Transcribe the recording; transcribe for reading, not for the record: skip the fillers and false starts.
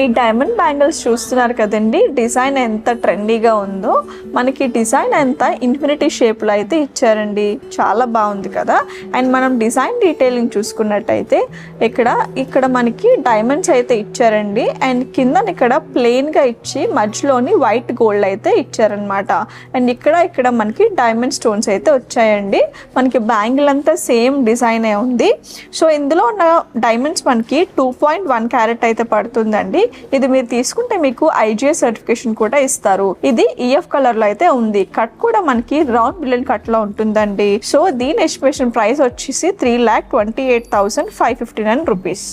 ఈ diamond bangles చూస్తున్నారు కదండి, డిజైన్ ఎంత ట్రెండీగా ఉందో. మనకి డిజైన్ అంతా ఇన్ఫినిటీ షేప్లో అయితే ఇచ్చారండి, చాలా బాగుంది కదా. అండ్ మనం డిజైన్ డీటెయిలింగ్ చూసుకున్నట్టయితే ఇక్కడ మనకి డైమండ్స్ అయితే ఇచ్చారండి. అండ్ కింద ఇక్కడ ప్లెయిన్గా ఇచ్చి మధ్యలోని వైట్ గోల్డ్ అయితే ఇచ్చారనమాట. అండ్ ఇక్కడ మనకి డైమండ్ స్టోన్స్ అయితే వచ్చాయండి. మనకి బ్యాంగిల్ అంతా సేమ్ డిజైనే ఉంది. సో ఇందులో ఉన్న డైమండ్స్ మనకి 2.1 క్యారెట్ అయితే పడుతుందండి. ఇది మీరు తీసుకుంటే మీకు IGI సర్టిఫికేషన్ కూడా ఇస్తారు. ఇది EF కలర్ లో అయితే ఉంది. కట్ కూడా మనకి రౌండ్ బిలియన్ కట్ లో ఉంటుందండి. సో దీని ఎస్టిమేషన్ ప్రైస్ వచ్చేసి 3,28,559 రూపీస్.